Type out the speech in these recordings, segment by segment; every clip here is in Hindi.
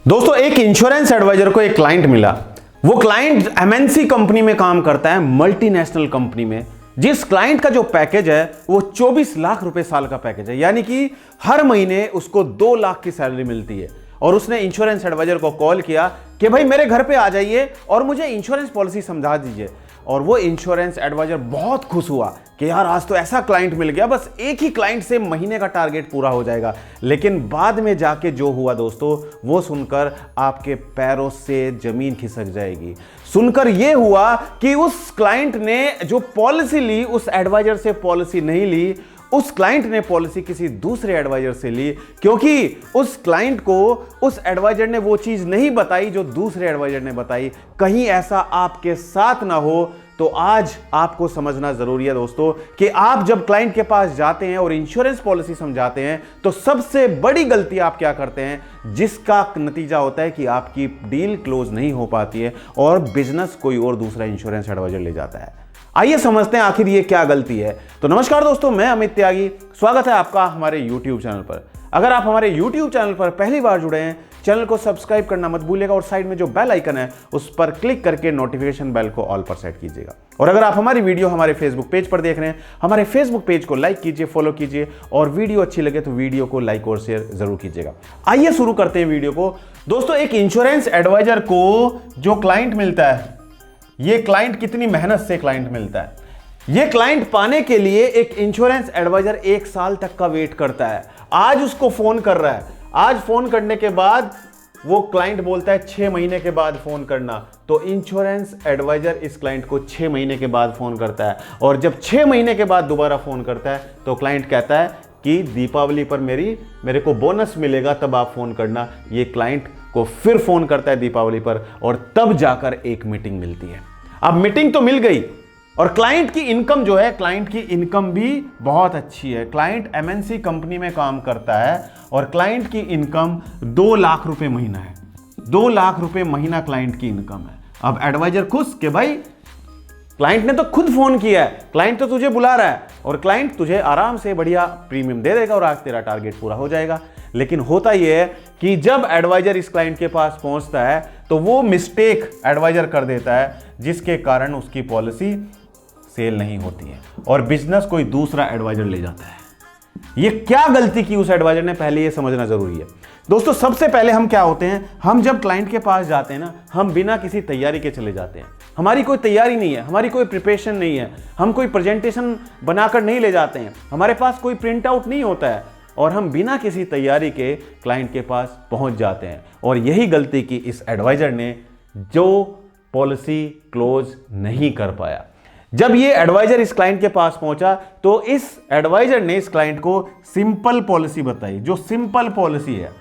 दोस्तों एक इंश्योरेंस एडवाइजर को एक क्लाइंट मिला। वो क्लाइंट एमएनसी कंपनी में काम करता है, मल्टीनेशनल कंपनी में। जिस क्लाइंट का जो पैकेज है वो 24 लाख रुपए साल का पैकेज है, यानी कि हर महीने उसको 2 लाख की सैलरी मिलती है। और उसने इंश्योरेंस एडवाइजर को कॉल किया कि भाई मेरे घर पे आ जाइए और मुझे इंश्योरेंस पॉलिसी समझा दीजिए। और वो इंश्योरेंस एडवाइजर बहुत खुश हुआ कि यार आज तो ऐसा क्लाइंट मिल गया, बस एक ही क्लाइंट से महीने का टारगेट पूरा हो जाएगा। लेकिन बाद में जाके जो हुआ दोस्तों, वो सुनकर आपके पैरों से जमीन खिसक जाएगी। सुनकर ये हुआ कि उस क्लाइंट ने जो पॉलिसी ली, उस एडवाइजर से पॉलिसी नहीं ली, उस क्लाइंट ने पॉलिसी किसी दूसरे एडवाइजर से ली, क्योंकि उस क्लाइंट को उस एडवाइजर ने वो चीज नहीं बताई जो दूसरे एडवाइजर ने बताई। कहीं ऐसा आपके साथ ना हो, तो आज आपको समझना जरूरी है दोस्तों कि आप जब क्लाइंट के पास जाते हैं और इंश्योरेंस पॉलिसी समझाते हैं, तो सबसे बड़ी गलती आप क्या करते हैं, जिसका नतीजा होता है कि आपकी डील क्लोज नहीं हो पाती है और बिजनेस कोई और दूसरा इंश्योरेंस एडवाइजर ले जाता है। आइए समझते हैं आखिर ये क्या गलती है। तो नमस्कार दोस्तों, मैं अमित त्यागी, स्वागत है आपका हमारे YouTube चैनल पर। अगर आप हमारे YouTube चैनल पर पहली बार जुड़े हैं, चैनल को सब्सक्राइब करना मत भूलिएगा और साइड में जो बेल आइकन है उस पर क्लिक करके नोटिफिकेशन बेल को ऑल पर सेट कीजिएगा। और अगर आप हमारी वीडियो हमारे फेसबुक पेज पर देख रहे हैं, हमारे फेसबुक पेज को लाइक कीजिए, फॉलो कीजिए और वीडियो अच्छी लगे तो वीडियो को लाइक और शेयर जरूर कीजिएगा। आइए शुरू करते हैं वीडियो को। दोस्तों एक इंश्योरेंस एडवाइजर को जो क्लाइंट मिलता है, ये क्लाइंट कितनी मेहनत से क्लाइंट मिलता है। ये क्लाइंट पाने के लिए एक इंश्योरेंस एडवाइजर 1 साल तक का वेट करता है। आज उसको फोन कर रहा है, आज फोन करने के बाद वो क्लाइंट बोलता है 6 महीने के बाद फोन करना। तो इंश्योरेंस एडवाइजर इस क्लाइंट को 6 महीने के बाद फोन करता है, और जब 6 महीने के बाद दोबारा फोन करता है तो क्लाइंट कहता है कि दीपावली पर मेरे को बोनस मिलेगा, तब आप फोन करना। ये क्लाइंट को फिर फोन करता है दीपावली पर, और तब जाकर एक मीटिंग मिलती है। अब मीटिंग तो मिल गई और क्लाइंट की इनकम जो है, क्लाइंट की इनकम भी बहुत अच्छी है। क्लाइंट एमएनसी कंपनी में काम करता है और क्लाइंट की इनकम 2 लाख रुपए महीना है। 2 लाख रुपए महीना क्लाइंट की इनकम है। अब एडवाइजर खुश कि भाई क्लाइंट ने तो खुद फोन किया है, क्लाइंट तो तुझे बुला रहा है और क्लाइंट तुझे आराम से बढ़िया प्रीमियम दे देगा और आज तेरा टारगेट पूरा हो जाएगा। लेकिन होता यह है कि जब एडवाइजर इस क्लाइंट के पास पहुंचता है तो वो मिस्टेक एडवाइजर कर देता है, जिसके कारण उसकी पॉलिसी सेल नहीं होती है और बिजनेस कोई दूसरा एडवाइजर ले जाता है। ये क्या गलती की उस एडवाइजर ने, पहले ये समझना जरूरी है। दोस्तों सबसे पहले हम क्या होते हैं, हम जब क्लाइंट के पास जाते हैं ना, हम बिना किसी तैयारी के चले जाते हैं। हमारी कोई तैयारी नहीं है, हमारी कोई प्रिपरेशन नहीं है, हम कोई प्रेजेंटेशन बनाकर नहीं ले जाते हैं, हमारे पास कोई प्रिंट आउट नहीं होता है, और हम बिना किसी तैयारी के क्लाइंट के पास पहुंच जाते हैं। और यही गलती की इस एडवाइजर ने, जो पॉलिसी क्लोज नहीं कर पाया। जब ये एडवाइजर इस क्लाइंट के पास पहुंचा तो इस एडवाइजर ने इस क्लाइंट को सिंपल पॉलिसी बताई। जो सिंपल पॉलिसी है,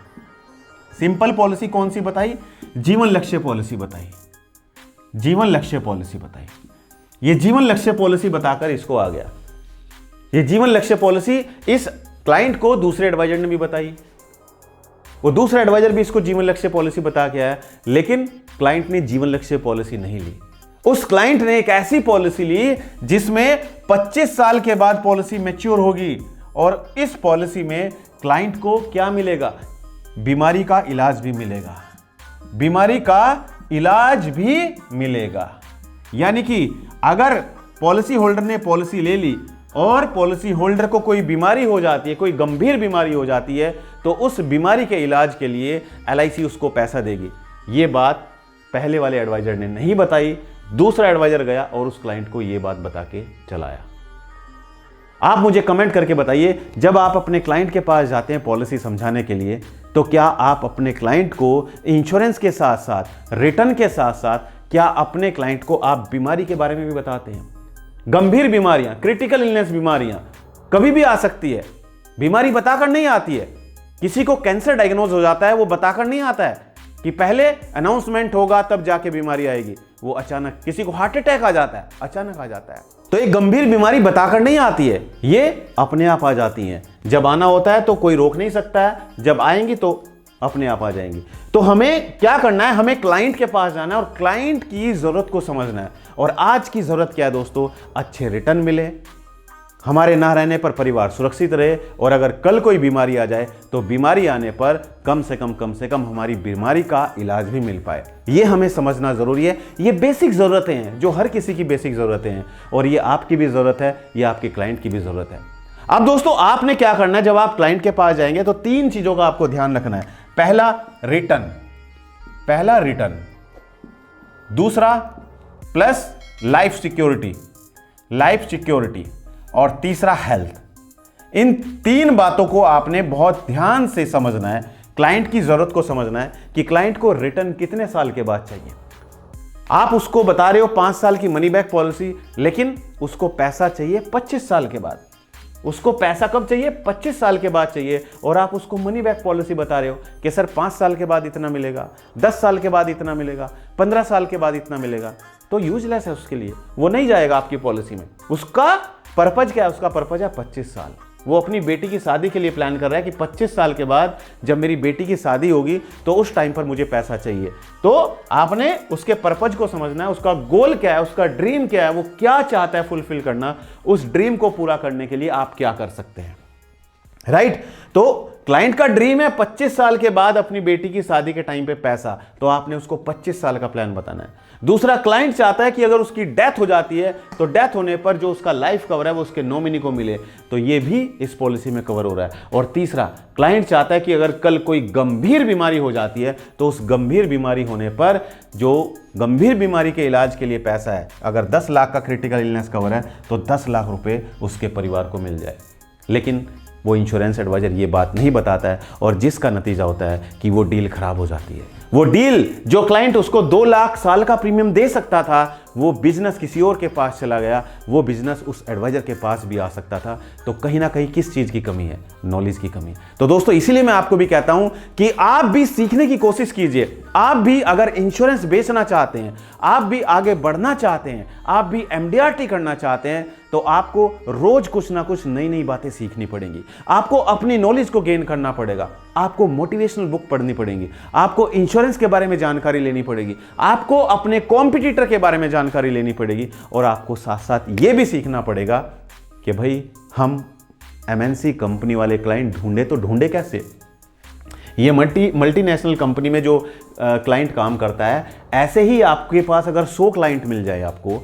सिंपल पॉलिसी कौन सी बताई? जीवन लक्ष्य पॉलिसी बताई। जीवन लक्ष्य पॉलिसी बताई। ये जीवन लक्ष्य पॉलिसी बताकर इसको आ गया। ये जीवन लक्ष्य पॉलिसी इस क्लाइंट को दूसरे एडवाइजर ने भी बताई। वो दूसरा एडवाइजर भी इसको जीवन लक्ष्य पॉलिसी बता के आया, लेकिन क्लाइंट ने जीवन लक्ष्य पॉलिसी नहीं ली। उस क्लाइंट ने एक ऐसी पॉलिसी ली जिसमें 25 साल के बाद पॉलिसी मैच्योर होगी, और इस पॉलिसी में क्लाइंट को क्या मिलेगा? बीमारी का इलाज भी मिलेगा। बीमारी का इलाज भी मिलेगा। यानी कि अगर पॉलिसी होल्डर ने पॉलिसी ले ली और पॉलिसी होल्डर को कोई बीमारी हो जाती है, कोई गंभीर बीमारी हो जाती है, तो उस बीमारी के इलाज के लिए एलआईसी उसको पैसा देगी। ये बात पहले वाले एडवाइजर ने नहीं बताई। दूसरा एडवाइजर गया और उस क्लाइंट को यह बात बता के चलाया। आप मुझे कमेंट करके बताइए, जब आप अपने क्लाइंट के पास जाते हैं पॉलिसी समझाने के लिए, तो क्या आप अपने क्लाइंट को इंश्योरेंस के साथ साथ, रिटर्न के साथ साथ, क्या अपने क्लाइंट को आप बीमारी के बारे में भी बताते हैं? गंभीर बीमारियां, क्रिटिकल इलनेस बीमारियां कभी भी आ सकती है। बीमारी बताकर नहीं आती है। किसी को कैंसर डायग्नोज हो जाता है, वो बताकर नहीं आता है कि पहले अनाउंसमेंट होगा तब जाके बीमारी आएगी। वो अचानक, किसी को हार्ट अटैक आ जाता है, अचानक आ जाता है। तो एक गंभीर बीमारी बताकर नहीं आती है, ये अपने आप आ जाती है। जब आना होता है तो कोई रोक नहीं सकता है, जब आएंगी तो अपने आप आ जाएंगी। तो हमें क्या करना है, हमें क्लाइंट के पास जाना है और क्लाइंट की जरूरत को समझना है। और आज की जरूरत क्या है दोस्तों? अच्छे रिटर्न मिले, हमारे ना रहने पर परिवार सुरक्षित रहे, और अगर कल कोई बीमारी आ जाए तो बीमारी आने पर कम से कम हमारी बीमारी का इलाज भी मिल पाए। ये हमें समझना ज़रूरी है। ये बेसिक ज़रूरतें हैं जो हर किसी की बेसिक ज़रूरतें हैं, और ये आपकी भी ज़रूरत है, ये आपके क्लाइंट की भी ज़रूरत है। अब दोस्तों आपने क्या करना है, जब आप क्लाइंट के पास जाएंगे तो 3 चीज़ों का आपको ध्यान रखना है। पहला रिटर्न, दूसरा प्लस लाइफ सिक्योरिटी, और तीसरा हेल्थ। इन 3 बातों को आपने बहुत ध्यान से समझना है, क्लाइंट की जरूरत को समझना है कि क्लाइंट को रिटर्न कितने साल के बाद चाहिए। आप उसको बता रहे हो 5 साल की मनी बैक पॉलिसी, लेकिन उसको पैसा चाहिए 25 साल के बाद। उसको पैसा कब चाहिए? 25 साल के बाद चाहिए, और आप उसको मनी बैक पॉलिसी बता रहे हो कि सर 5 साल के बाद इतना मिलेगा, 10 साल के बाद इतना मिलेगा, 15 साल के बाद इतना मिलेगा। तो यूजलेस है उसके लिए, वो नहीं जाएगा आपकी पॉलिसी में। उसका पर्पज क्या है? उसका पर्पज है 25 साल। वो अपनी बेटी की शादी के लिए प्लान कर रहा है कि 25 साल के बाद जब मेरी बेटी की शादी होगी तो उस टाइम पर मुझे पैसा चाहिए। तो आपने उसके पर्पज को समझना है, उसका गोल क्या है, उसका ड्रीम क्या है, वो क्या चाहता है फुलफिल करना। उस ड्रीम को पूरा करने के लिए आप क्या कर सकते हैं, राइट? तो क्लाइंट का ड्रीम है 25 साल के बाद अपनी बेटी की शादी के टाइम पे पैसा, तो आपने उसको 25 साल का प्लान बताना है। दूसरा, क्लाइंट चाहता है कि अगर उसकी डेथ हो जाती है तो डेथ होने पर जो उसका लाइफ कवर है वो उसके नॉमिनी को मिले, तो ये भी इस पॉलिसी में कवर हो रहा है। और तीसरा, क्लाइंट चाहता है कि अगर कल कोई गंभीर बीमारी हो जाती है तो उस गंभीर बीमारी होने पर जो गंभीर बीमारी के इलाज के लिए पैसा है, अगर 10 लाख का क्रिटिकल इलनेस कवर है तो 10 लाख रुपए उसके परिवार को मिल जाए। लेकिन वो इंश्योरेंस एडवाइजर ये बात नहीं बताता है, और जिसका नतीजा होता है कि वो डील खराब हो जाती है। वो डील जो क्लाइंट उसको 2 लाख साल का प्रीमियम दे सकता था, वो बिजनेस किसी और के पास चला गया, वो बिजनेस उस एडवाइजर के पास भी आ सकता था। तो कहीं ना कहीं किस चीज की कमी है? नॉलेज की कमी। तो दोस्तों इसीलिए मैं आपको भी कहता हूं कि आप भी सीखने की कोशिश कीजिए। आप भी अगर इंश्योरेंस बेचना चाहते हैं, आप भी आगे बढ़ना चाहते हैं, आप भी एमडीआरटी करना चाहते हैं, तो आपको रोज कुछ ना कुछ नई नई बातें सीखनी पड़ेंगी। आपको अपनी नॉलेज को गेन करना पड़ेगा, आपको मोटिवेशनल बुक पढ़नी पड़ेगी, आपको इंश्योरेंस के बारे में जानकारी लेनी पड़ेगी, आपको अपने कॉम्पिटिटर के बारे में जानकारी लेनी पड़ेगी, और आपको साथ साथ ये भी सीखना पड़ेगा कि भाई हम एमएनसी कंपनी वाले क्लाइंट ढूंढे तो ढूंढे कैसे। ये मल्टीनेशनल कंपनी में जो क्लाइंट काम करता है, ऐसे ही आपके पास अगर 100 क्लाइंट मिल जाए आपको,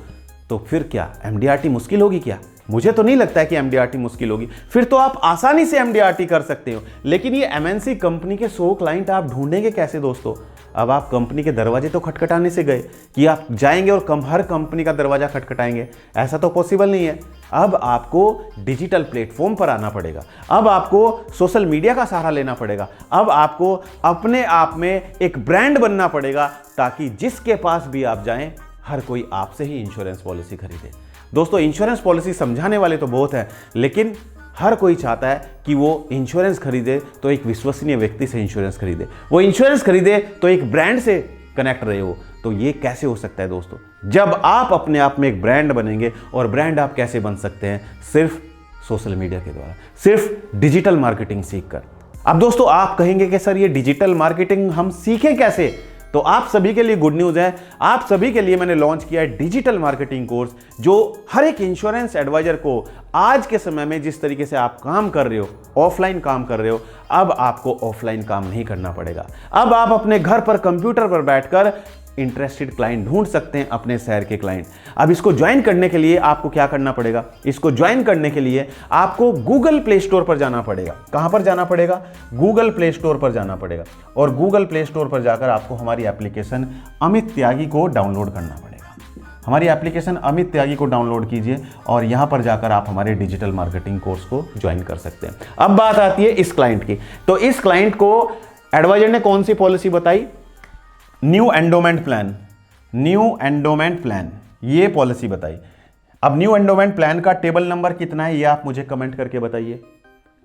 तो फिर क्या एमडीआरटी मुश्किल होगी क्या? मुझे तो नहीं लगता है कि एमडीआरटी मुश्किल होगी। फिर तो आप आसानी से एमडीआरटी कर सकते हो। लेकिन ये एमएनसी कंपनी के 100 क्लाइंट आप ढूंढेंगे कैसे दोस्तों? अब आप कंपनी के दरवाजे तो खटखटाने से गए कि आप जाएंगे और हर कंपनी का दरवाजा खटखटाएंगे, ऐसा तो पॉसिबल नहीं है। अब आपको डिजिटल प्लेटफॉर्म पर आना पड़ेगा, अब आपको सोशल मीडिया का सहारा लेना पड़ेगा, अब आपको अपने आप में एक ब्रांड बनना पड़ेगा, ताकि जिसके पास भी आप जाएं हर कोई आपसे ही इंश्योरेंस पॉलिसी खरीदे। दोस्तों इंश्योरेंस पॉलिसी समझाने वाले तो बहुत हैं, लेकिन हर कोई चाहता है कि वो इंश्योरेंस खरीदे तो एक विश्वसनीय व्यक्ति से इंश्योरेंस खरीदे, वो इंश्योरेंस खरीदे तो एक ब्रांड से कनेक्ट रहे हो। तो ये कैसे हो सकता है दोस्तों? जब आप अपने आप में एक ब्रांड बनेंगे। और ब्रांड आप कैसे बन सकते हैं? सिर्फ सोशल मीडिया के द्वारा, सिर्फ डिजिटल मार्केटिंग सीखकर। अब दोस्तों आप कहेंगे कि सर ये डिजिटल मार्केटिंग हम सीखें कैसे? तो आप सभी के लिए गुड न्यूज़ है, आप सभी के लिए मैंने लॉन्च किया है डिजिटल मार्केटिंग कोर्स, जो हर एक इंश्योरेंस एडवाइजर को आज के समय में जिस तरीके से आप काम कर रहे हो, ऑफलाइन काम कर रहे हो, अब आपको ऑफलाइन काम नहीं करना पड़ेगा। अब आप अपने घर पर कंप्यूटर पर बैठकर इंटरेस्टेड क्लाइंट ढूंढ सकते हैं, अपने शहर के क्लाइंट। अब इसको ज्वाइन करने के लिए आपको क्या करना पड़ेगा? इसको ज्वाइन करने के लिए आपको गूगल प्ले स्टोर पर जाना पड़ेगा। कहां पर जाना पड़ेगा? गूगल प्ले स्टोर पर जाना पड़ेगा। और गूगल प्ले स्टोर पर जाकर आपको हमारी एप्लीकेशन अमित त्यागी को डाउनलोड करना पड़ेगा। हमारी एप्लीकेशन अमित त्यागी को डाउनलोड कीजिए और यहां पर जाकर आप हमारे डिजिटल मार्केटिंग कोर्स को ज्वाइन कर सकते हैं। अब बात आती है इस क्लाइंट की। तो इस क्लाइंट को एडवाइजर ने कौन सी पॉलिसी बताई? न्यू एंडोमेंट प्लान, ये पॉलिसी बताई। अब न्यू एंडोमेंट प्लान का टेबल नंबर कितना है, ये आप मुझे कमेंट करके बताइए।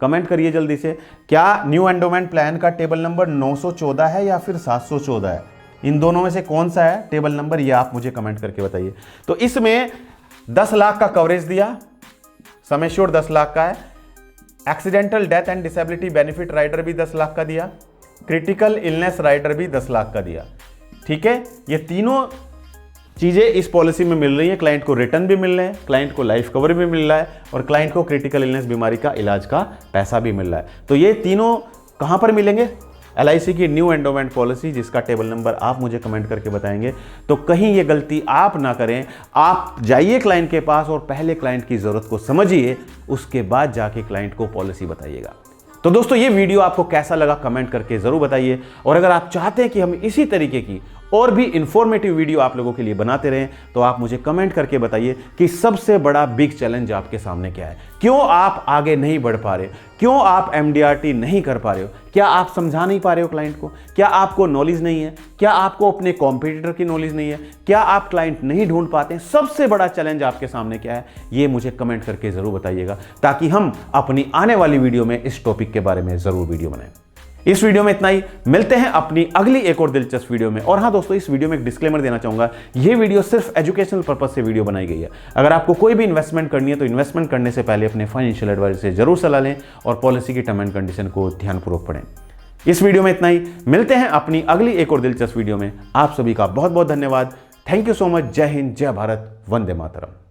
कमेंट करिए जल्दी से, क्या न्यू एंडोमेंट प्लान का टेबल नंबर 914 है या फिर 714 है? इन दोनों में से कौन सा है टेबल नंबर, ये आप मुझे कमेंट करके बताइए। तो इसमें 10 लाख का कवरेज दिया, सम एश्योर्ड 10 लाख का है, accidental death and disability benefit rider भी 10 लाख का दिया, क्रिटिकल इलनेस राइडर भी 10 लाख का दिया। ठीक है, ये तीनों चीज़ें इस पॉलिसी में मिल रही हैं। क्लाइंट को रिटर्न भी मिल रहे हैं, क्लाइंट को लाइफ कवर भी मिल रहा है और क्लाइंट को क्रिटिकल इलनेस बीमारी का इलाज का पैसा भी मिल रहा है। तो ये तीनों कहाँ पर मिलेंगे? LIC की न्यू एंडोमेंट पॉलिसी, जिसका टेबल नंबर आप मुझे कमेंट करके बताएंगे। तो कहीं ये गलती आप ना करें, आप जाइए क्लाइंट के पास और पहले क्लाइंट की ज़रूरत को समझिए, उसके बाद जाके क्लाइंट को पॉलिसी बताइएगा। तो दोस्तों, ये वीडियो आपको कैसा लगा कमेंट करके ज़रूर बताइए। और अगर आप चाहते हैं कि हम इसी तरीके की और भी इंफॉर्मेटिव वीडियो आप लोगों के लिए बनाते रहें, तो आप मुझे कमेंट करके बताइए कि सबसे बड़ा बिग चैलेंज आपके सामने क्या है, क्यों आप आगे नहीं बढ़ पा रहे, क्यों आप MDRT नहीं कर पा रहे हो, क्या आप समझा नहीं पा रहे हो क्लाइंट को, क्या आपको नॉलेज नहीं है, क्या आपको अपने कॉम्पिटिटर की नॉलेज नहीं है, क्या आप क्लाइंट नहीं ढूंढ पाते हैं, सबसे बड़ा चैलेंज आपके सामने क्या है, ये मुझे कमेंट करके जरूर बताइएगा, ताकि हम अपनी आने वाली वीडियो में इस टॉपिक के बारे में जरूर वीडियो बनाएं। इस वीडियो में इतना ही, मिलते हैं अपनी अगली एक और दिलचस्प वीडियो में। और हाँ दोस्तों, इस वीडियो में एक डिस्क्लेमर देना चाहूंगा, ये वीडियो सिर्फ एजुकेशनल पर्पज से वीडियो बनाई गई है। अगर आपको कोई भी इन्वेस्टमेंट करनी है तो इन्वेस्टमेंट करने से पहले अपने फाइनेंशियल एडवाइजर से जरूर सलाह लें और पॉलिसी की टर्म एंड कंडीशन को ध्यानपूर्वक पढ़ें। इस वीडियो में इतना ही, मिलते हैं अपनी अगली एक और दिलचस्प वीडियो में। आप सभी का बहुत बहुत धन्यवाद। Thank you so much. जय हिंद, जय भारत, वंदे मातरम।